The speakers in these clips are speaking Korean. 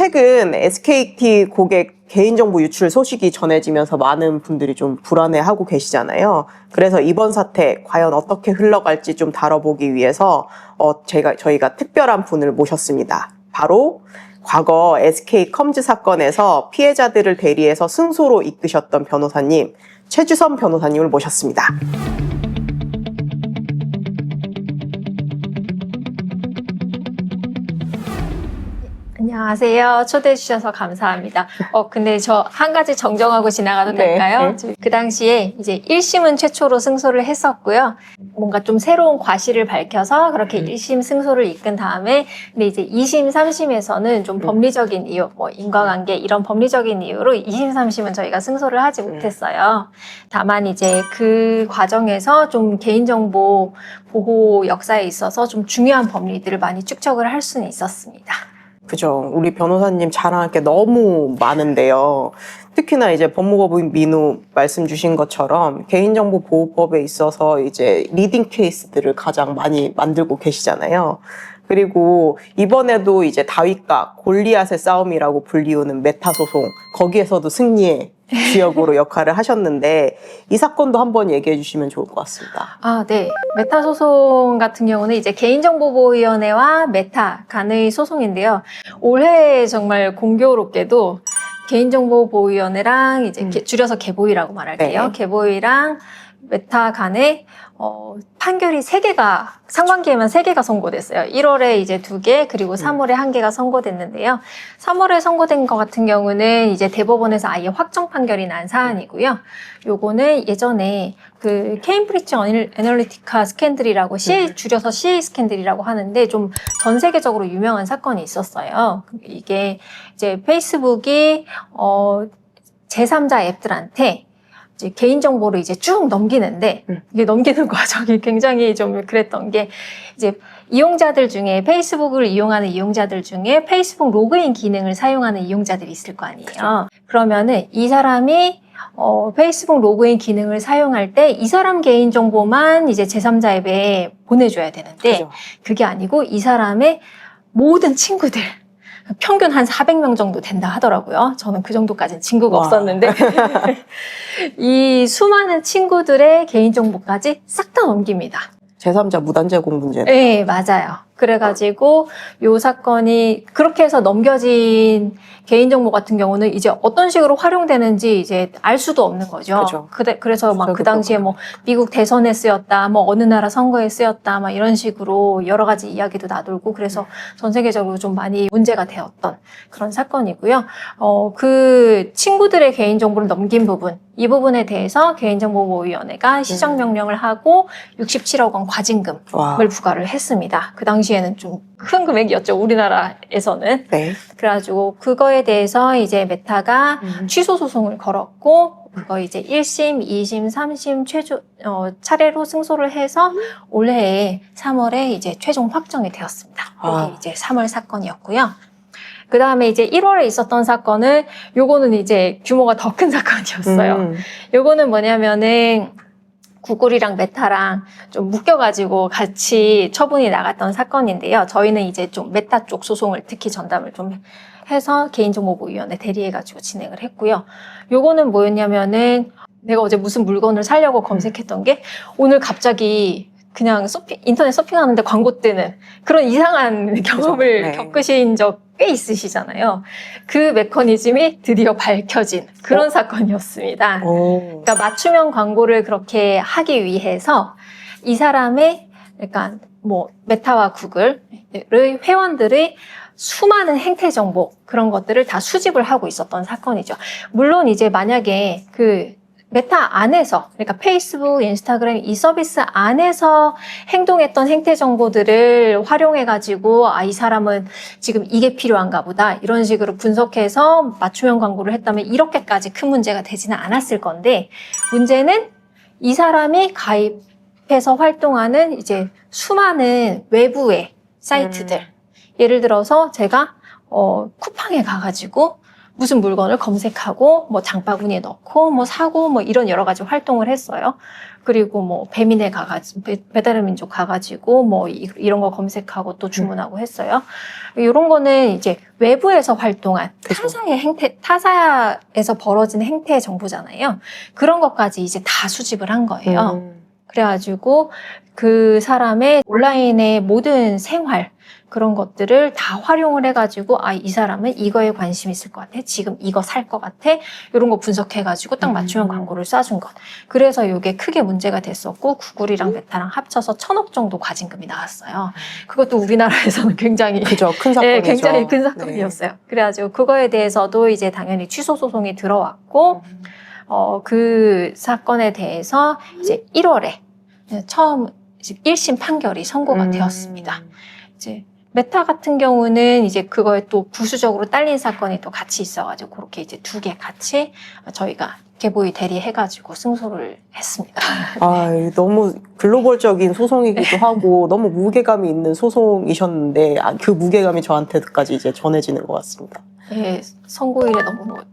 최근 SKT 고객 개인정보 유출 소식이 전해지면서 많은 분들이 좀 불안해하고 계시잖아요. 그래서 이번 사태 과연 어떻게 흘러갈지 좀 다뤄보기 위해서 저희가 특별한 분을 모셨습니다. 바로 과거 SK컴즈 사건에서 피해자들을 대리해서 승소로 이끄셨던 변호사님, 최주선 변호사님을 모셨습니다. 안녕하세요. 초대해 주셔서 감사합니다. 근데 저 한 가지 정정하고 지나가도 될까요? 네. 그 당시에 이제 1심은 최초로 승소를 했었고요. 뭔가 좀 새로운 과실을 밝혀서 그렇게 1심 승소를 이끈 다음에, 근데 이제 2심, 3심에서는 좀 법리적인 이유, 뭐 인과관계 이런 법리적인 이유로 2심, 3심은 저희가 승소를 하지 못했어요. 다만 이제 그 과정에서 좀 개인정보 보호 역사에 있어서 좀 중요한 법리들을 많이 축적을 할 수는 있었습니다. 그죠. 우리 변호사님 자랑할 게 너무 많은데요. 특히나 이제 법무법인 민우 말씀 주신 것처럼 개인정보보호법에 있어서 이제 리딩 케이스들을 가장 많이 만들고 계시잖아요. 그리고 이번에도 이제 다윗과 골리앗의 싸움이라고 불리우는 메타 소송, 거기에서도 승리의 주역으로 역할을 하셨는데 이 사건도 한번 얘기해 주시면 좋을 것 같습니다. 네. 메타 소송 같은 경우는 이제 개인정보보호위원회와 메타 간의 소송인데요. 올해 정말 공교롭게도 개인정보보호위원회랑 이제 줄여서 개보위라고 말할게요. 네. 개보위랑 메타 간에 판결이 3개가, 상반기에만 3개가 선고됐어요. 1월에 이제 2개, 그리고 3월에 1개가 선고됐는데요. 3월에 선고된 것 같은 경우는 이제 대법원에서 아예 확정 판결이 난 사안이고요. 요거는 예전에 그 케임브리지 애널리티카 스캔들이라고 줄여서 CA 스캔들이라고 하는데 좀 전 세계적으로 유명한 사건이 있었어요. 이게 이제 페이스북이 제3자 앱들한테 이제 개인정보를 이제 쭉 넘기는데, 이게 넘기는 과정이 굉장히 좀 그랬던 게, 이제 이용자들 중에, 페이스북을 이용하는 이용자들 중에 페이스북 로그인 기능을 사용하는 이용자들이 있을 거 아니에요. 그렇죠. 그러면은 이 사람이 페이스북 로그인 기능을 사용할 때 이 사람 개인정보만 이제 제3자 앱에 보내줘야 되는데, 그죠. 그게 아니고 이 사람의 모든 친구들, 평균 한 400명 정도 된다 하더라고요. 저는 그 정도까지는 친구가 없었는데 이 수많은 친구들의 개인정보까지 싹 다 넘깁니다. 제3자 무단 제공 문제. 네, 맞아요. 그래가지고 요 사건이 그렇게 해서 넘겨진 개인정보 같은 경우는 이제 어떤 식으로 활용되는지 이제 알 수도 없는 거죠. 그죠. 그래서 막 그 당시에 뭐 미국 대선에 쓰였다, 뭐 어느 나라 선거에 쓰였다, 막 이런 식으로 여러 가지 이야기도 나돌고 그래서 전 세계적으로 좀 많이 문제가 되었던 그런 사건이고요. 그 친구들의 개인정보를 넘긴 부분, 이 부분에 대해서 개인정보보호위원회가 시정명령을 하고 67억 원 과징금을 부과를 했습니다. 그 당시에는 좀 큰 금액이었죠, 우리나라에서는. 네. 그래가지고 그거에 대해서 이제 메타가 취소 소송을 걸었고, 그거 이제 1심, 2심, 3심 차례로 승소를 해서 올해 3월에 이제 최종 확정이 되었습니다. 이게 이제 3월 사건이었고요. 그 다음에 이제 1월에 있었던 사건은, 요거는 이제 규모가 더 큰 사건이었어요. 요거는 뭐냐면은, 구글이랑 메타랑 좀 묶여가지고 같이 처분이 나갔던 사건인데요. 저희는 이제 좀 메타 쪽 소송을 특히 전담을 좀 해서 개인정보보호위원회 대리해가지고 진행을 했고요. 요거는 뭐였냐면은, 내가 어제 무슨 물건을 사려고 검색했던 게, 오늘 갑자기 그냥 인터넷 서핑하는데 광고 뜨는 그런 이상한 경험을 겪으신 적 꽤 있으시잖아요. 그 메커니즘이 드디어 밝혀진 그런 사건이었습니다. 그러니까 맞춤형 광고를 그렇게 하기 위해서 이 사람의, 그러니까 뭐 메타와 구글의 회원들의 수많은 행태 정보, 그런 것들을 다 수집을 하고 있었던 사건이죠. 물론 이제 만약에 그 메타 안에서, 그러니까 페이스북, 인스타그램 이 서비스 안에서 행동했던 행태 정보들을 활용해가지고, 이 사람은 지금 이게 필요한가 보다, 이런 식으로 분석해서 맞춤형 광고를 했다면 이렇게까지 큰 문제가 되지는 않았을 건데, 문제는 이 사람이 가입해서 활동하는 이제 수많은 외부의 사이트들. 예를 들어서 제가 쿠팡에 가가지고 무슨 물건을 검색하고 뭐 장바구니에 넣고 뭐 사고 뭐 이런 여러 가지 활동을 했어요. 그리고 뭐 배민에 가가지고 배달의 민족 가가지고 뭐 이런 거 검색하고 또 주문하고 했어요. 이런 거는 이제 외부에서 활동한 그죠. 타사의 행태, 타사에서 벌어진 행태의 정보잖아요. 그런 것까지 이제 다 수집을 한 거예요. 그래가지고 그 사람의 온라인의 모든 생활 그런 것들을 다 활용을 해가지고 이 사람은 이거에 관심 있을 것 같아. 지금 이거 살 것 같아. 이런 거 분석해가지고 딱 맞춤형 광고를 쏴준 것. 그래서 이게 크게 문제가 됐었고 구글이랑 메타랑 합쳐서 1,000억 정도 과징금이 나왔어요. 그것도 우리나라에서는 굉장히 그죠. 큰 사건이죠. 굉장히 큰 사건이었어요. 그래가지고 그거에 대해서도 이제 당연히 취소 소송이 들어왔고 그 사건에 대해서 이제 1월에 처음 1심 판결이 선고가 되었습니다. 이제 메타 같은 경우는 이제 그거에 또 부수적으로 딸린 사건이 또 같이 있어가지고 그렇게 이제 두 개 같이 저희가 개보위 대리해가지고 승소를 했습니다. 너무 글로벌적인 소송이기도 하고 너무 무게감이 있는 소송이셨는데 그 무게감이 저한테까지 이제 전해지는 것 같습니다. 네, 선고일에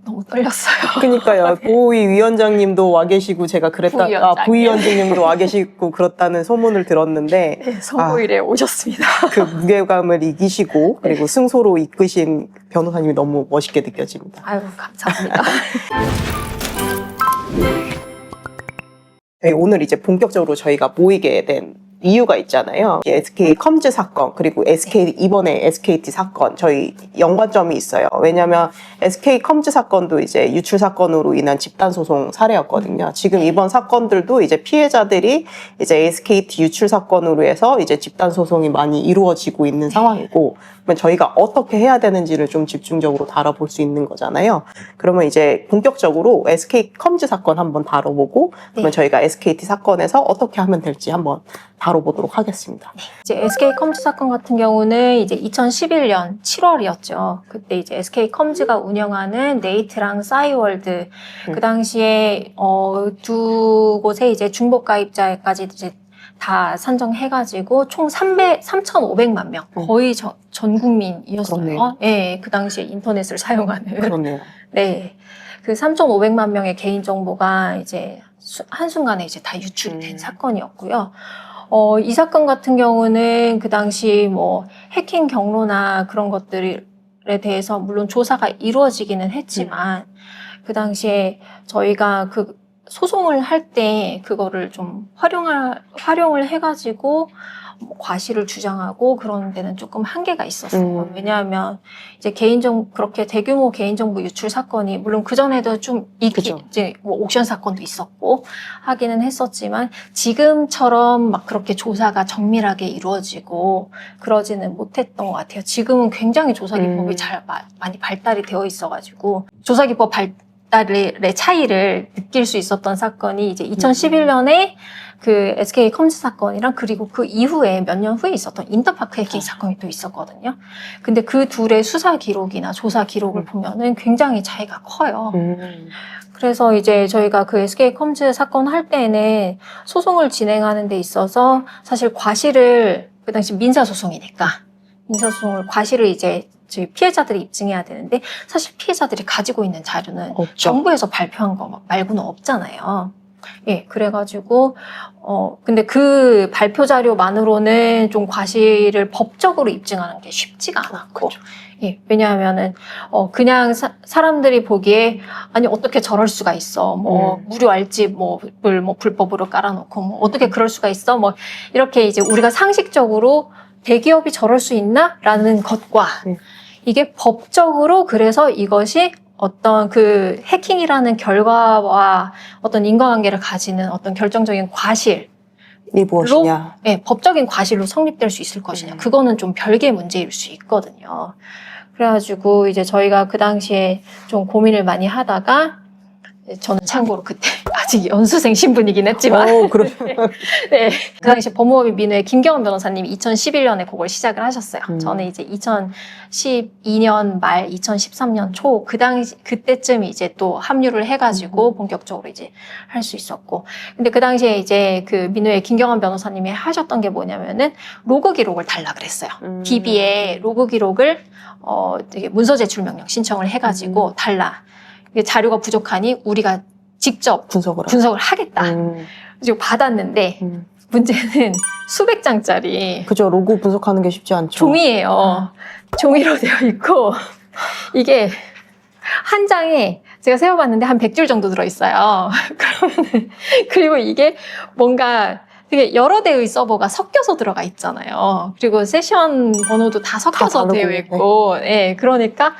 너무 떨렸어요. 그러니까요. 보위 위원장님도 와 계시고 제가 부위원장님도 와 계시고 그렇다는 소문을 들었는데 네, 선고일에 오셨습니다. 그 무게감을 이기시고 그리고 승소로 이끄신 변호사님이 너무 멋있게 느껴집니다. 아유, 감사합니다. 오늘 이제 본격적으로 저희가 모이게 된 이유가 있잖아요. SK 컴즈 사건 그리고 이번에 SKT 사건 저희 연관점이 있어요. 왜냐하면 SK 컴즈 사건도 이제 유출 사건으로 인한 집단 소송 사례였거든요. 지금 이번 사건들도 이제 피해자들이 이제 SKT 유출 사건으로 해서 이제 집단 소송이 많이 이루어지고 있는 상황이고, 그러면 저희가 어떻게 해야 되는지를 좀 집중적으로 다뤄볼 수 있는 거잖아요. 그러면 이제 본격적으로 SK 컴즈 사건 한번 다뤄보고, 그러면 저희가 SKT 사건에서 어떻게 하면 될지 한번 다뤄보도록 하겠습니다. 이제 SK 컴즈 사건 같은 경우는 이제 2011년 7월이었죠. 그때 이제 SK 컴즈가 운영하는 네이트랑 싸이월드 그 당시에 두 곳에 이제 중복 가입자까지 이제 다 산정해가지고 총 3,500만 명 거의 전 국민이었어요. 그렇네요. 네, 그 당시에 인터넷을 사용하는. 그렇네요. 네, 그 3,500만 명의 개인 정보가 이제 한순간에 이제 다 유출이 된 사건이었고요. 이 사건 같은 경우는 그 당시 뭐 해킹 경로나 그런 것들에 대해서 물론 조사가 이루어지기는 했지만 그 당시에 저희가 그 소송을 할 때 그거를 좀 활용을 해가지고 과실을 주장하고 그런 데는 조금 한계가 있었어요. 왜냐하면 이제 그렇게 대규모 개인정보 유출 사건이 물론 그전에도 좀 이제 뭐 옥션 사건도 있었고 하기는 했었지만 지금처럼 막 그렇게 조사가 정밀하게 이루어지고 그러지는 못했던 것 같아요. 지금은 굉장히 조사기법이 많이 발달이 되어 있어가지고 조사기법 발달의 차이를 느낄 수 있었던 사건이 이제 2011년에 그 SK 컴즈 사건이랑 그리고 그 이후에 몇 년 후에 있었던 인터파크 해킹 사건이 또 있었거든요. 근데 그 둘의 수사 기록이나 조사 기록을 보면은 굉장히 차이가 커요. 그래서 이제 저희가 그 SK 컴즈 사건 할 때는 소송을 진행하는 데 있어서 사실 과실을 그 당시 민사소송이니까 민사소송을 과실을 이제 저희 피해자들이 입증해야 되는데 사실 피해자들이 가지고 있는 자료는 없죠. 정부에서 발표한 거 말고는 없잖아요. 예, 그래가지고, 근데 그 발표 자료만으로는 좀 과실을 법적으로 입증하는 게 쉽지가 않았고, 예, 왜냐하면은, 그냥 사람들이 보기에, 아니, 어떻게 저럴 수가 있어. 무료 알집을 불법으로 깔아놓고, 어떻게 그럴 수가 있어. 이렇게 이제 우리가 상식적으로 대기업이 저럴 수 있나? 라는 것과, 이게 법적으로 그래서 이것이 어떤 그 해킹이라는 결과와 어떤 인과관계를 가지는 어떤 결정적인 과실이 무엇이냐? 네, 법적인 과실로 성립될 수 있을 것이냐. 그거는 좀 별개의 문제일 수 있거든요. 그래가지고 이제 저희가 그 당시에 좀 고민을 많이 하다가 저는 참고로 그때 아직 연수생 신분이긴 했지만 그래. 네. 그 당시 법무법인 민우의 김경원 변호사님이 2011년에 그걸 시작을 하셨어요. 저는 이제 2012년 말 2013년 초 그 당시 그때쯤 이제 또 합류를 해가지고 본격적으로 이제 할 수 있었고, 근데 그 당시에 이제 그 민우의 김경원 변호사님이 하셨던 게 뭐냐면은 로그 기록을 달라 그랬어요. DB에 로그 기록을 되게 문서 제출 명령 신청을 해가지고 달라. 이게 자료가 부족하니 우리가 직접 분석을 하겠다. 그리고 받았는데 문제는 수백 장짜리 그죠. 로고 분석하는 게 쉽지 않죠. 종이에요. 종이로 되어 있고 이게 한 장에 제가 세어봤는데 한 100줄 정도 들어있어요. 그러면은 그리고 이게 뭔가 되게 여러 대의 서버가 섞여서 들어가 있잖아요. 그리고 세션 번호도 다 섞여서 다 되어 다르고, 있고, 예, 그러니까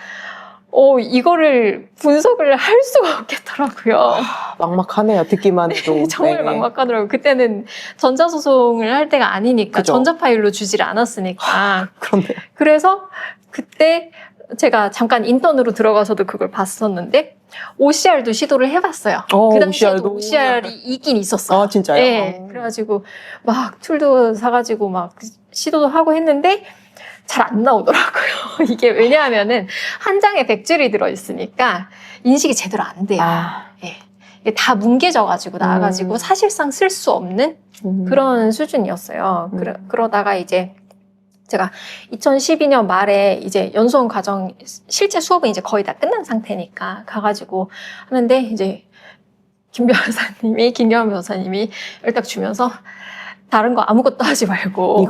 이거를 분석을 할 수가 없겠더라고요. 막막하네요. 듣기만 해도. 정말 네. 막막하더라고요. 그때는 전자소송을 할 때가 아니니까, 그죠. 전자파일로 주지를 않았으니까. 그런데. 그래서 그때 제가 잠깐 인턴으로 들어가서도 그걸 봤었는데, OCR도 시도를 해봤어요. 그 당시에도 OCR이 있긴 있었어요. 아, 진짜요? 네. 그래가지고 막 툴도 사가지고 막 시도도 하고 했는데, 잘 안 나오더라고요. 이게 왜냐하면은 한 장에 100줄이 들어있으니까 인식이 제대로 안 돼요. 예. 이게 다 뭉개져가지고 나와가지고 사실상 쓸 수 없는 그런 수준이었어요. 그러다가 이제 제가 2012년 말에 이제 연수원 과정 실제 수업은 이제 거의 다 끝난 상태니까 가가지고 하는데 이제 김경원 변호사님이 딱 주면서 다른 거 아무것도 하지 말고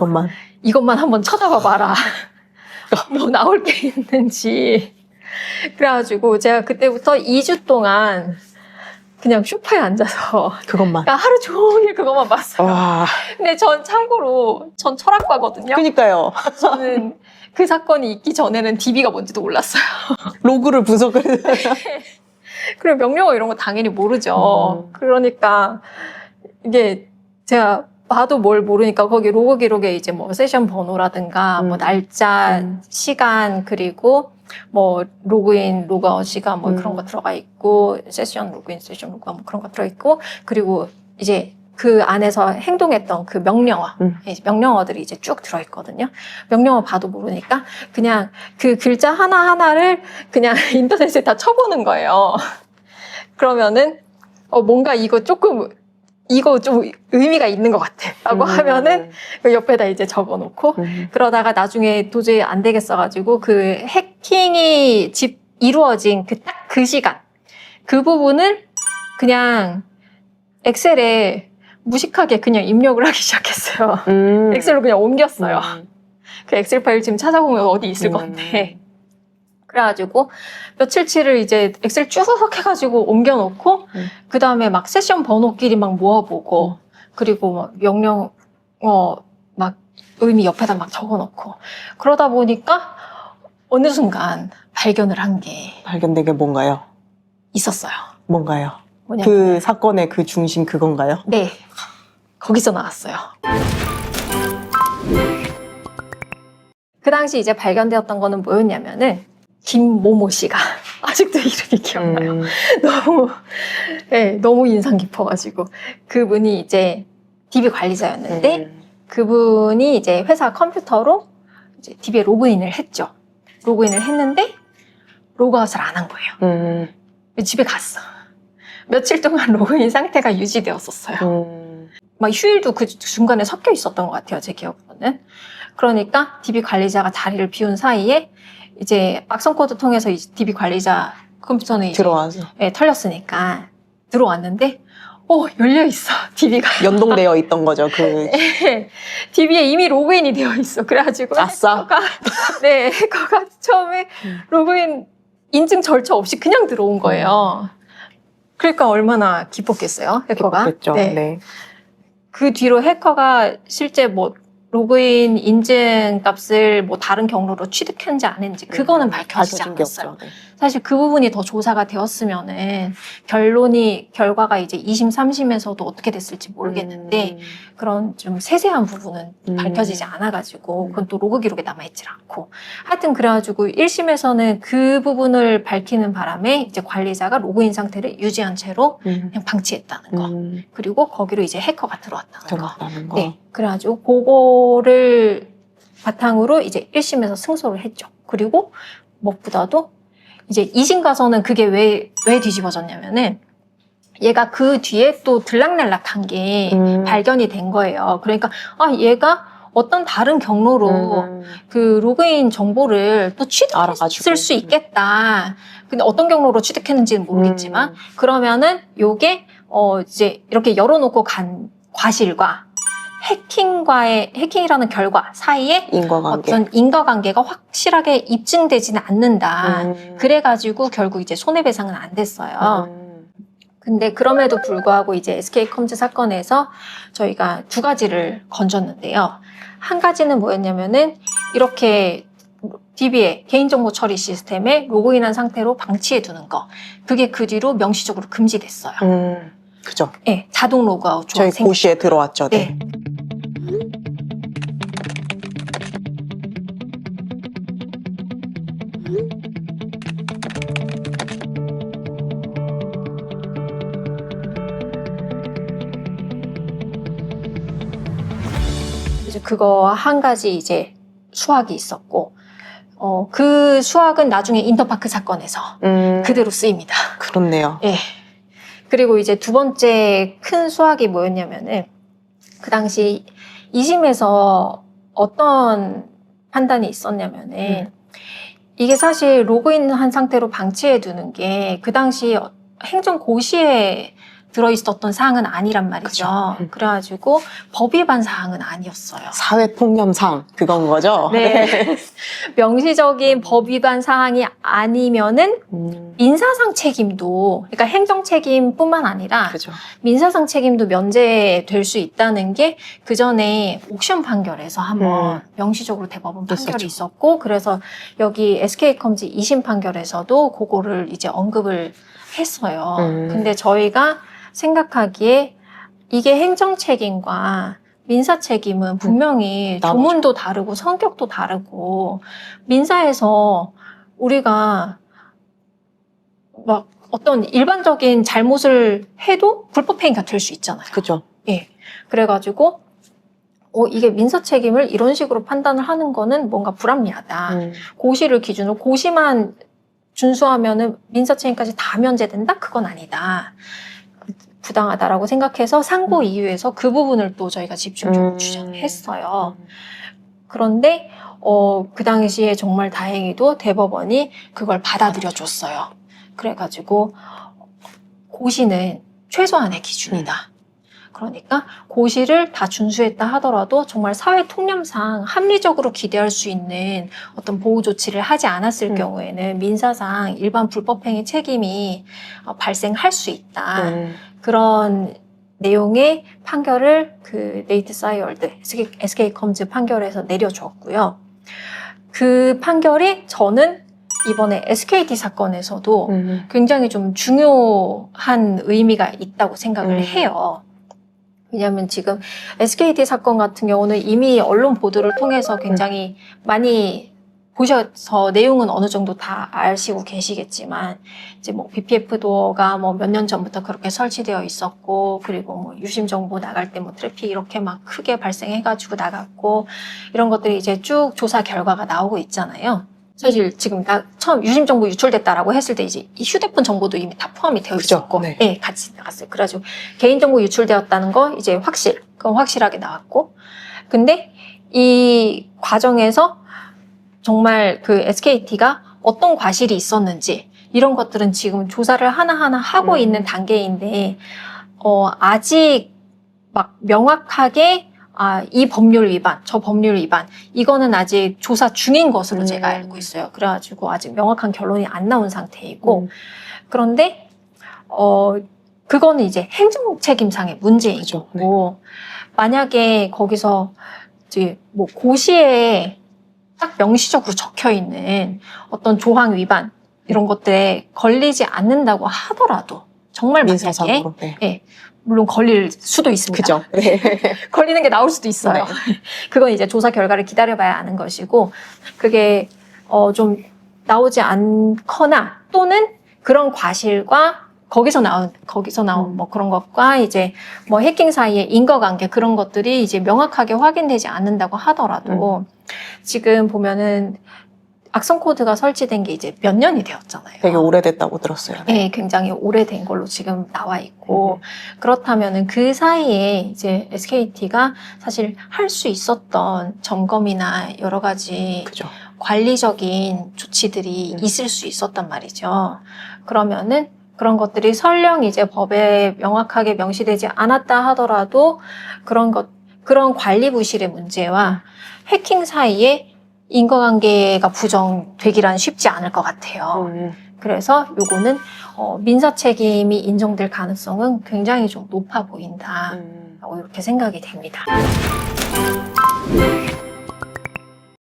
이것만 한번 쳐다봐 봐라. 뭐 나올 게 있는지. 그래가지고 제가 그때부터 2주 동안 그냥 소파에 앉아서 그것만. 그러니까 하루 종일 그것만 봤어요. 와. 근데 참고로 전 철학과거든요. 그러니까요. 저는 그 사건이 있기 전에는 DB가 뭔지도 몰랐어요. 로그를 분석을. 그리고 명령어 이런 거 당연히 모르죠. 그러니까 이게 제가 봐도 뭘 모르니까 거기 로그 기록에 이제 뭐 세션 번호라든가 뭐 날짜, 시간, 그리고 뭐 로그인, 로그아웃 시간 뭐 그런 거 들어가 있고, 세션 로그인, 세션 로그아웃 뭐 그런 거 들어 있고, 그리고 이제 그 안에서 행동했던 그 명령어들이 이제 쭉 들어 있거든요. 명령어 봐도 모르니까 그냥 그 글자 하나하나를 그냥 인터넷에 다 쳐보는 거예요. 그러면은 뭔가 이거 좀 의미가 있는 것 같아. 라고 하면은 그 옆에다 이제 적어 놓고 그러다가 나중에 도저히 안 되겠어가지고 그 해킹이 이루어진 딱 그 시간 그 부분을 그냥 엑셀에 무식하게 그냥 입력을 하기 시작했어요. 엑셀로 그냥 옮겼어요. 그 엑셀 파일 지금 찾아보면 어디 있을 건데. 그래가지고 며칠치를 이제 엑셀 쭉 해가지고 옮겨놓고 그 다음에 막 세션 번호끼리 막 모아보고 그리고 막 명령어 막 의미 옆에다 막 적어놓고 그러다 보니까 어느 순간 발견을 한 게 발견된 게 뭔가요? 있었어요. 뭔가요? 뭐냐면 그 사건의 그 중심 그건가요? 네. 거기서 나왔어요. 그 당시 이제 발견되었던 거는 뭐였냐면은 김모모 씨가 아직도 이름이 기억나요. 너무 인상 깊어가지고 그분이 이제 DB 관리자였는데 그분이 이제 회사 컴퓨터로 이제 DB에 로그인을 했죠. 로그인을 했는데 로그아웃을 안 한 거예요. 집에 갔어. 며칠 동안 로그인 상태가 유지되었었어요. 막 휴일도 그 중간에 섞여 있었던 것 같아요. 제 기억으로는. 그러니까 DB 관리자가 자리를 비운 사이에 이제 악성 코드 통해서 이제 DB 관리자 컴퓨터는 이제 들어와서 털렸으니까 들어왔는데 열려 있어. DB가 연동되어 있던 거죠. DB에 이미 로그인이 되어 있어. 그래가지고 아싸. 해커가 처음에 로그인 인증 절차 없이 그냥 들어온 거예요. 그러니까 얼마나 기뻤겠어요, 해커가. 기뻤겠죠. 네. 그 뒤로 해커가 실제 뭐 로그인 인증 값을 뭐 다른 경로로 취득했는지 안 했는지 그거는 밝혀지지 밝혀진 게 않았어요. 없죠. 네. 사실 그 부분이 더 조사가 되었으면은 결과가 이제 2심, 3심에서도 어떻게 됐을지 모르겠는데 그런 좀 세세한 부분은 밝혀지지 않아가지고 그건 또 로그 기록에 남아있질 않고 하여튼 그래가지고 1심에서는 그 부분을 밝히는 바람에 이제 관리자가 로그인 상태를 유지한 채로 그냥 방치했다는 거 그리고 거기로 이제 해커가 들어왔다는 거. 들어왔다는 거. 네, 그래가지고 그거를 바탕으로 이제 1심에서 승소를 했죠. 그리고 무엇보다도 이제 2심 가서는 그게 왜 뒤집어졌냐면은 얘가 그 뒤에 또 들락날락한 게 발견이 된 거예요. 그러니까 얘가 어떤 다른 경로로 그 로그인 정보를 또 취득했을 수 있겠다. 근데 어떤 경로로 취득했는지는 모르겠지만 그러면은 요게 이제 이렇게 열어놓고 간 과실과 해킹이라는 결과 사이에 인과관계. 어떤 인과관계가 확실하게 입증되지는 않는다. 그래가지고 결국 이제 손해배상은 안 됐어요. 근데 그럼에도 불구하고 이제 SK컴즈 사건에서 저희가 두 가지를 건졌는데요. 한 가지는 뭐였냐면은 이렇게 DB에 개인정보 처리 시스템에 로그인한 상태로 방치해 두는 거. 그게 그 뒤로 명시적으로 금지됐어요. 그죠. 네, 자동 로그아웃 저희 조항 고시에 들어왔죠. 네. 네. 이제 그거 한 가지 이제 수학이 있었고, 그 수학은 나중에 인터파크 사건에서 그대로 쓰입니다. 그렇네요. 예. 그리고 이제 두 번째 큰 수학이 뭐였냐면은, 그 당시 2심에서 어떤 판단이 있었냐면은, 이게 사실 로그인 한 상태로 방치해 두는 게 그 당시 행정고시에 들어있었던 사항은 아니란 말이죠. 그래가지고 법 위반 사항은 아니었어요. 사회폭력상 그건 거죠? 네. 명시적인 법 위반 사항이 아니면은 민사상 책임도, 그러니까 행정 책임뿐만 아니라 그죠. 민사상 책임도 면제될 수 있다는 게 그 전에 옥션 판결에서 한번 명시적으로 대법원 판결이 있었고, 그래서 여기 SK컴즈 2심 판결에서도 그거를 이제 언급을 했어요. 근데 저희가 생각하기에 이게 행정 책임과 민사 책임은 분명히 조문도 다르고 성격도 다르고 민사에서 우리가 막 어떤 일반적인 잘못을 해도 불법행위가 될 수 있잖아요. 그죠. 예. 그래가지고 이게 민사 책임을 이런 식으로 판단을 하는 거는 뭔가 불합리하다. 고시를 기준으로 고시만 준수하면은 민사 책임까지 다 면제된다? 그건 아니다. 부당하다라고 생각해서 상고 이유에서 그 부분을 또 저희가 집중적으로 주장을 했어요. 그런데 그 당시에 정말 다행히도 대법원이 그걸 받아들여 줬어요. 그래가지고 고시는 최소한의 기준이다. 그러니까 고시를 다 준수했다 하더라도 정말 사회 통념상 합리적으로 기대할 수 있는 어떤 보호 조치를 하지 않았을 경우에는 민사상 일반 불법행위 책임이 발생할 수 있다. 그런 내용의 판결을 그 네이트 사이월드 SK컴즈 판결에서 내려줬고요. 그 판결이 저는 이번에 SKT 사건에서도 굉장히 좀 중요한 의미가 있다고 생각을 해요. 왜냐하면 지금 SKT 사건 같은 경우는 이미 언론 보도를 통해서 굉장히 많이 보셔서 내용은 어느 정도 다 아시고 계시겠지만 이제 뭐 BPF 도어가 뭐 몇 년 전부터 그렇게 설치되어 있었고 그리고 뭐 유심 정보 나갈 때 뭐 트래픽 이렇게 막 크게 발생해가지고 나갔고 이런 것들이 이제 쭉 조사 결과가 나오고 있잖아요. 사실 지금 처음 유심 정보 유출됐다라고 했을 때 이제 이 휴대폰 정보도 이미 다 포함이 되어 있었고, 네. 네, 같이 나갔어요. 그래가지고 개인 정보 유출되었다는 거 이제 그건 확실하게 나왔고, 근데 이 과정에서 정말 그 SKT가 어떤 과실이 있었는지 이런 것들은 지금 조사를 하나하나 하고 있는 단계인데, 아직 막 명확하게 이 법률 위반, 저 법률 위반, 이거는 아직 조사 중인 것으로 제가 알고 있어요. 그래가지고 아직 명확한 결론이 안 나온 상태이고, 그런데, 그거는 이제 행정 책임상의 문제인 거고, 만약에 거기서 이제 뭐 고시에 딱 명시적으로 적혀 있는 어떤 조항 위반 이런 것들에 걸리지 않는다고 하더라도 정말 만약에 민사상으로. 네. 예, 물론 걸릴 수도 있습니다. 그죠. 네. 걸리는 게 나올 수도 있어요. 그건 이제 조사 결과를 기다려봐야 아는 것이고, 그게 좀 나오지 않거나 또는 그런 과실과 거기서 나온 뭐 그런 것과 이제 뭐 해킹 사이의 인과관계 그런 것들이 이제 명확하게 확인되지 않는다고 하더라도 지금 보면은 악성 코드가 설치된 게 이제 몇 년이 되었잖아요. 되게 오래됐다고 들었어요. 네, 굉장히 오래된 걸로 지금 나와 있고 그렇다면은 그 사이에 이제 SKT가 사실 할 수 있었던 점검이나 여러 가지 그죠. 관리적인 조치들이 있을 수 있었단 말이죠. 그러면은 그런 것들이 설령 이제 법에 명확하게 명시되지 않았다 하더라도 그런 관리 부실의 문제와 해킹 사이에 인과관계가 부정되기란 쉽지 않을 것 같아요. 그래서 요거는 민사 책임이 인정될 가능성은 굉장히 좀 높아 보인다. 이렇게 생각이 됩니다.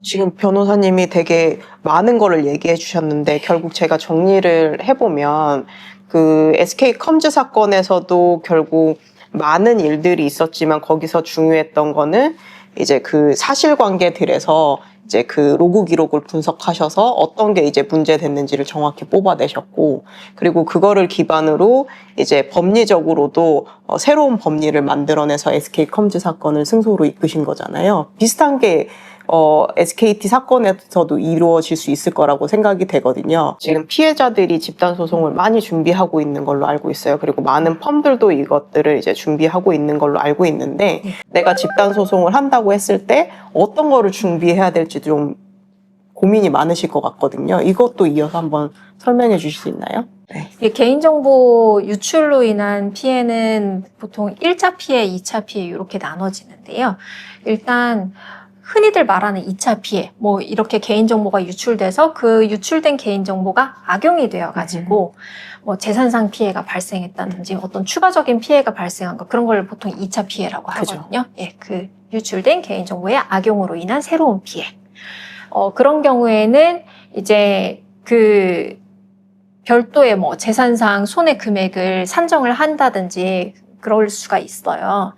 지금 변호사님이 되게 많은 거를 얘기해 주셨는데 결국 제가 정리를 해보면 그 SK 컴즈 사건에서도 결국 많은 일들이 있었지만 거기서 중요했던 거는 이제 그 사실관계들에서 이제 그 로그 기록을 분석하셔서 어떤 게 이제 문제됐는지를 정확히 뽑아내셨고, 그리고 그거를 기반으로 이제 법리적으로도 새로운 법리를 만들어내서 SK 컴즈 사건을 승소로 이끄신 거잖아요. 비슷한 게 SKT 사건에서도 이루어질 수 있을 거라고 생각이 되거든요. 지금 피해자들이 집단 소송을 많이 준비하고 있는 걸로 알고 있어요. 그리고 많은 펌들도 이것들을 이제 준비하고 있는 걸로 알고 있는데, 내가 집단 소송을 한다고 했을 때 어떤 거를 준비해야 될지 좀 고민이 많으실 것 같거든요. 이것도 이어서 한번 설명해 주실 수 있나요? 네. 개인정보 유출로 인한 피해는 보통 1차 피해, 2차 피해 이렇게 나눠지는데요. 일단 흔히들 말하는 2차 피해, 뭐 이렇게 개인정보가 유출돼서 그 유출된 개인정보가 악용이 되어가지고 뭐 재산상 피해가 발생했다든지 어떤 추가적인 피해가 발생한 거, 그런 걸 보통 2차 피해라고 하거든요. 예, 그 유출된 개인정보의 악용으로 인한 새로운 피해. 그런 경우에는 이제 그 별도의 뭐 재산상 손해 금액을 산정을 한다든지 그럴 수가 있어요.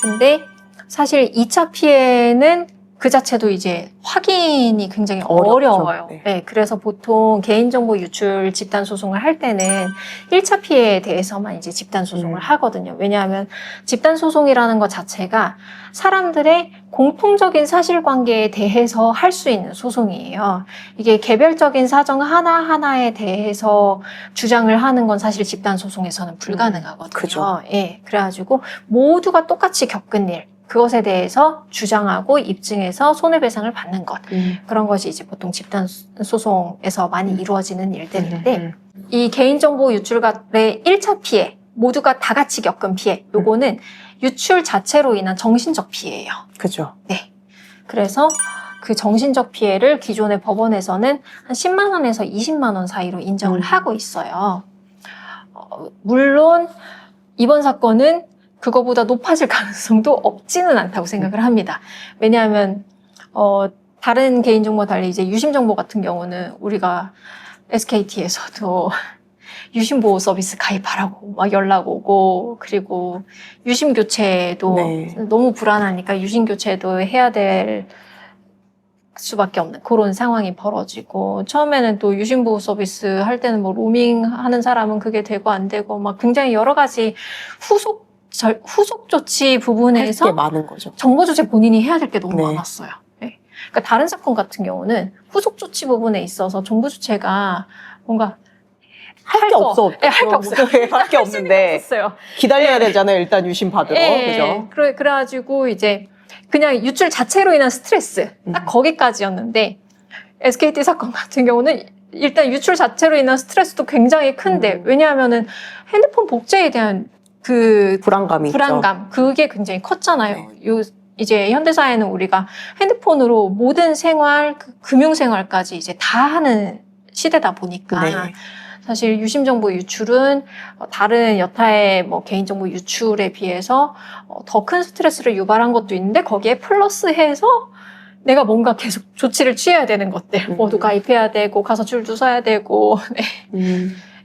근데 사실 2차 피해는 그 자체도 이제 확인이 굉장히 어려워요. 네. 네, 그래서 보통 개인정보 유출 집단소송을 할 때는 1차 피해에 대해서만 이제 집단소송을 하거든요. 왜냐하면 집단소송이라는 것 자체가 사람들의 공통적인 사실관계에 대해서 할 수 있는 소송이에요. 이게 개별적인 사정 하나하나에 대해서 주장을 하는 건 사실 집단소송에서는 불가능하거든요. 그죠. 예, 그래가지고 모두가 똑같이 겪은 일, 그것에 대해서 주장하고 입증해서 손해배상을 받는 것. 그런 것이 이제 보통 집단소송에서 많이 이루어지는 일들인데, 이 개인정보 유출의 1차 피해, 모두가 다 같이 겪은 피해, 요거는 유출 자체로 인한 정신적 피해예요. 그죠. 네. 그래서 그 정신적 피해를 기존의 법원에서는 한 10만 원에서 20만 원 사이로 인정을 하고 있어요. 물론 이번 사건은 그거보다 높아질 가능성도 없지는 않다고 생각을 합니다. 왜냐하면 다른 개인정보와 달리 이제 유심정보 같은 경우는 우리가 SKT에서도 유심보호 서비스 가입하라고 막 연락 오고, 그리고 유심교체도 네. 너무 불안하니까 유심교체도 해야 될 수밖에 없는 그런 상황이 벌어지고, 처음에는 또 유심보호 서비스 할 때는 뭐 로밍 하는 사람은 그게 되고 안 되고 막 굉장히 여러 가지 후속 조치 부분에서 할 게 많은 거죠. 정보 조치 본인이 해야 될 게 너무 네. 많았어요. 네. 그러니까 다른 사건 같은 경우는 후속 조치 부분에 있어서 정보 조치가 뭔가 할 게 없어. 네, 할 게 없어요. 할 게 없는데 없어요. 기다려야 되잖아요. 일단 유심 받으러. 네. 그죠? 그래가지고 이제 그냥 유출 자체로 인한 스트레스 딱 거기까지였는데, SKT 사건 같은 경우는 일단 유출 자체로 인한 스트레스도 굉장히 큰데, 왜냐하면은 핸드폰 복제에 대한 그 불안감이 불안감, 그게 굉장히 컸잖아요. 네. 이제 현대사회는 우리가 핸드폰으로 모든 생활, 금융생활까지 이제 다 하는 시대다 보니까 네. 사실 유심정보 유출은 다른 여타의 뭐 개인정보 유출에 비해서 더 큰 스트레스를 유발한 것도 있는데 거기에 플러스해서 내가 뭔가 계속 조치를 취해야 되는 것들 모두 가입해야 되고 가서 줄도 서야 되고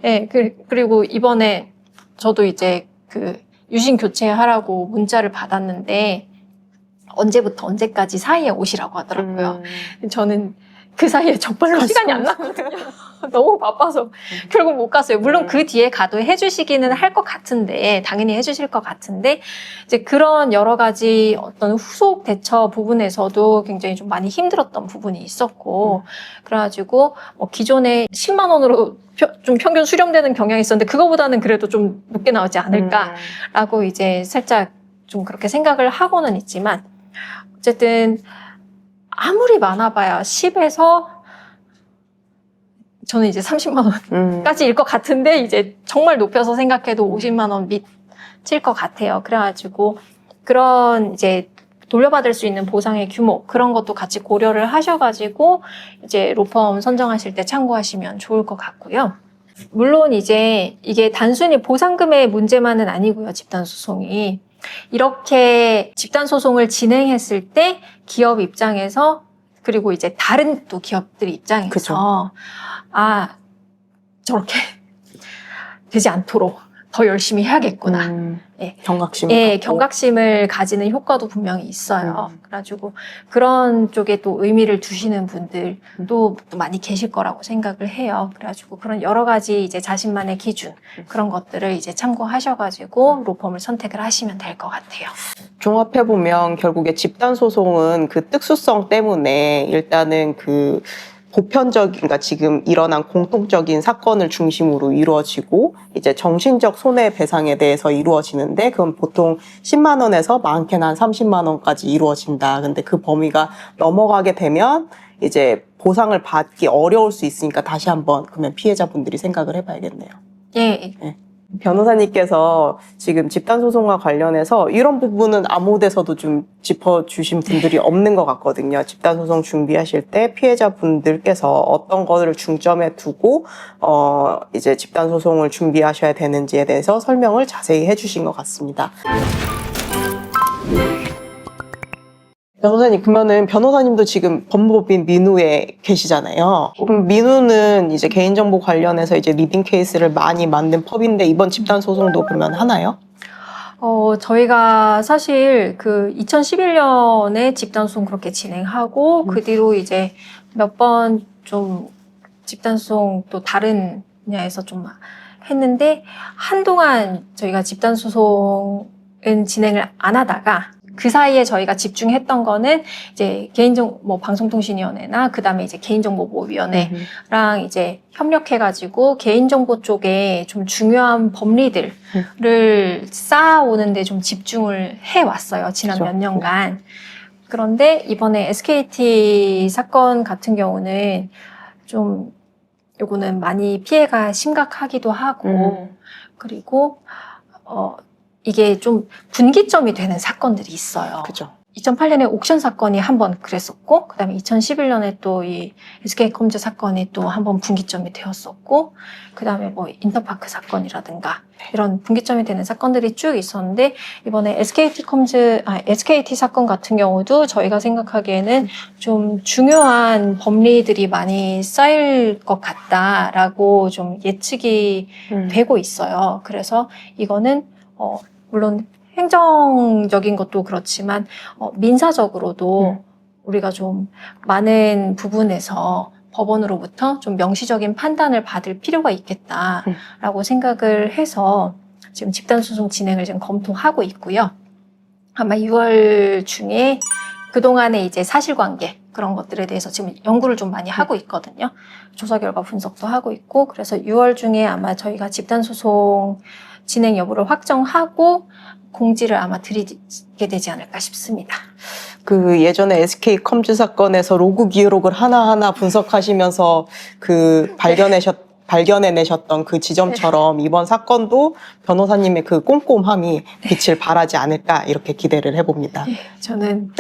네, 그리고 이번에 저도 이제 그 유심 교체하라고 문자를 받았는데 언제부터 언제까지 사이에 오시라고 하더라고요. 저는 그 사이에 정말로 시간이 안 났거든요. 너무 바빠서 결국 못 갔어요. 물론 그 뒤에 가도 해주시기는 할 것 같은데 당연히 해주실 것 같은데 이제 그런 여러 가지 어떤 후속 대처 부분에서도 굉장히 좀 많이 힘들었던 부분이 있었고 그래가지고 뭐 기존에 10만 원으로 좀 평균 수령되는 경향이 있었는데 그거보다는 그래도 좀 높게 나오지 않을까라고 이제 살짝 좀 그렇게 생각을 하고는 있지만 어쨌든 아무리 많아봐야 10에서 저는 이제 30만 원까지일 것 같은데 이제 정말 높여서 생각해도 50만 원 밑일 것 같아요. 그래가지고 그런 이제 돌려받을 수 있는 보상의 규모 그런 것도 같이 고려를 하셔가지고 이제 로펌 선정하실 때 참고하시면 좋을 것 같고요. 물론 이제 이게 단순히 보상금의 문제만은 아니고요. 집단소송이. 이렇게 집단소송을 진행했을 때 기업 입장에서 그리고 이제 다른 또 기업들 입장에서 그쵸. 아 저렇게 되지 않도록 더 열심히 해야겠구나. 예. 경각심을 갖고. 경각심을 가지는 효과도 분명히 있어요. 그래가지고 그런 쪽에 또 의미를 두시는 분들도 또 많이 계실 거라고 생각을 해요. 그래가지고 그런 여러 가지 이제 자신만의 기준 그런 것들을 이제 참고하셔가지고 로펌을 선택을 하시면 될 것 같아요. 종합해보면 결국에 집단소송은 그 특수성 때문에 일단은 그 보편적인, 그러니까 지금 일어난 공통적인 사건을 중심으로 이루어지고 이제 정신적 손해배상에 대해서 이루어지는데 그건 보통 10만 원에서 많게는 한 30만 원까지 이루어진다. 근데 그 범위가 넘어가게 되면 이제 보상을 받기 어려울 수 있으니까 다시 한번 그러면 피해자분들이 생각을 해봐야겠네요. 예. 변호사님께서 지금 집단소송과 관련해서 이런 부분은 아무 데서도 좀 짚어주신 분들이 없는 것 같거든요. 집단소송 준비하실 때 피해자분들께서 어떤 거를 중점에 두고 이제 집단소송을 준비하셔야 되는지에 대해서 설명을 자세히 해주신 것 같습니다. 변호사님, 그러면은 변호사님도 지금 법무법인 민우에 계시잖아요. 그럼 민우는 이제 개인정보 관련해서 이제 리딩 케이스를 많이 만든 법인데 이번 집단 소송도 그러면 하나요? 저희가 사실 그 2011년에 집단소송 그렇게 진행하고 그 뒤로 이제 몇 번 좀 집단소송 또 다른 분야에서 좀 했는데 한동안 저희가 집단소송은 진행을 안 하다가 그 사이에 저희가 집중했던 거는 이제 뭐 방송통신위원회나 그 다음에 이제 개인정보보호위원회랑 이제 협력해가지고 개인정보 쪽에 좀 중요한 법리들을 쌓아오는데 좀 집중을 해왔어요. 지난 그렇죠. 몇 년간. 그런데 이번에 SKT 사건 같은 경우는 좀 요거는 많이 피해가 심각하기도 하고 그리고 이게 좀 분기점이 되는 사건들이 있어요. 그죠. 2008년에 옥션 사건이 한 번 그랬었고, 그 다음에 2011년에 또 이 SK컴즈 사건이 또 한 번 분기점이 되었었고, 그 다음에 뭐 인터파크 사건이라든가 이런 분기점이 되는 사건들이 쭉 있었는데, 이번에 SKT 사건 같은 경우도 저희가 생각하기에는 좀 중요한 법리들이 많이 쌓일 것 같다라고 좀 예측이 되고 있어요. 그래서 이거는 물론 행정적인 것도 그렇지만 민사적으로도 우리가 좀 많은 부분에서 법원으로부터 좀 명시적인 판단을 받을 필요가 있겠다라고 생각을 해서 지금 집단소송 진행을 지금 검토하고 있고요. 아마 6월 중에 그동안의 이제 사실관계 그런 것들에 대해서 지금 연구를 좀 많이 하고 있거든요. 조사 결과 분석도 하고 있고 그래서 6월 중에 아마 저희가 집단소송 진행 여부를 확정하고 공지를 아마 드리게 되지 않을까 싶습니다. 그 예전에 SK컴즈 사건에서 로그 기록을 하나하나 분석하시면서 그 발견해내셨던 그 지점처럼 이번 사건도 변호사님의 그 꼼꼼함이 빛을 발하지 않을까 이렇게 기대를 해봅니다. 저는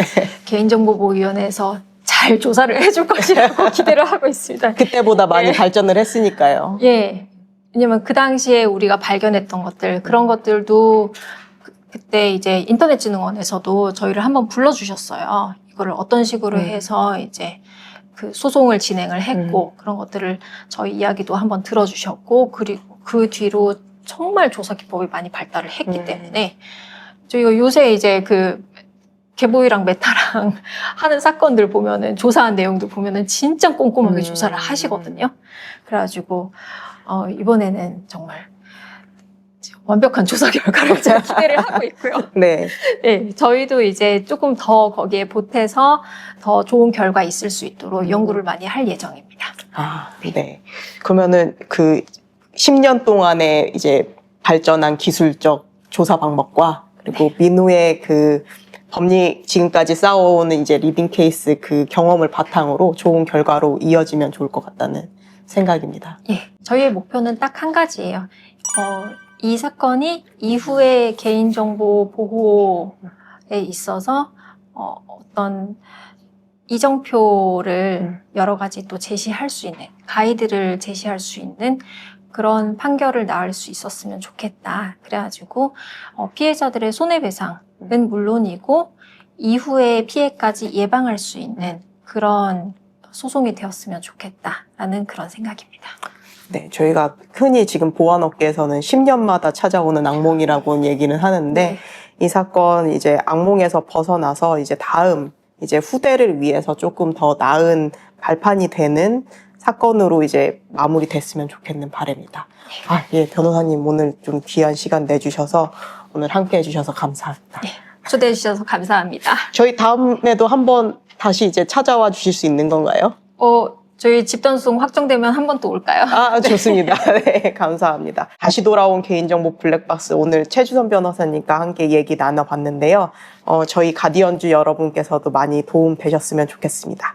개인정보보호위원회에서 잘 조사를 해줄 것이라고 기대를 하고 있습니다. 그때보다 많이 발전을 했으니까요. 예. 왜냐면 그 당시에 우리가 발견했던 것들, 그런 것들도 그때 이제 인터넷진흥원에서도 저희를 한번 불러주셨어요. 이거를 어떤 식으로 해서 이제 그 소송을 진행을 했고, 그런 것들을 저희 이야기도 한번 들어주셨고, 그리고 그 뒤로 정말 조사 기법이 많이 발달을 했기 때문에, 저희가 요새 이제 그 개보이랑 메타랑 하는 사건들 보면은, 조사한 내용들 보면은 진짜 꼼꼼하게 조사를 하시거든요. 그래가지고, 이번에는 정말 완벽한 조사 결과를 제가 기대를 하고 있고요. 네. 네, 저희도 이제 조금 더 거기에 보태서 더 좋은 결과 있을 수 있도록 연구를 많이 할 예정입니다. 아, 네. 그러면은 그 10년 동안에 이제 발전한 기술적 조사 방법과 그리고 민우의 그 법리 지금까지 쌓아오는 이제 리딩 케이스 그 경험을 바탕으로 좋은 결과로 이어지면 좋을 것 같다는 생각입니다. 예, 저희의 목표는 딱 한 가지예요. 이 사건이 이후에 개인정보 보호에 있어서 어떤 이정표를 여러 가지 또 제시할 수 있는, 가이드를 제시할 수 있는 그런 판결을 낳을 수 있었으면 좋겠다. 그래가지고 피해자들의 손해배상은 물론이고 이후에 피해까지 예방할 수 있는 그런 소송이 되었으면 좋겠다라는 그런 생각입니다. 네, 저희가 흔히 지금 보안업계에서는 10년마다 찾아오는 악몽이라고 얘기는 하는데 이 사건 이제 악몽에서 벗어나서 이제 다음 이제 후대를 위해서 조금 더 나은 발판이 되는 사건으로 이제 마무리됐으면 좋겠는 바람입니다. 아, 예, 변호사님 오늘 좀 귀한 시간 내주셔서 오늘 함께 해주셔서 감사합니다. 네, 초대해 주셔서 감사합니다. 저희 다음에도 한번 다시 이제 찾아와 주실 수 있는 건가요? 저희 집단소송 확정되면 한 번 또 올까요? 아, 좋습니다. 네, 감사합니다. 다시 돌아온 개인정보 블랙박스 오늘 최주선 변호사님과 함께 얘기 나눠봤는데요. 저희 가디언주 여러분께서도 많이 도움 되셨으면 좋겠습니다.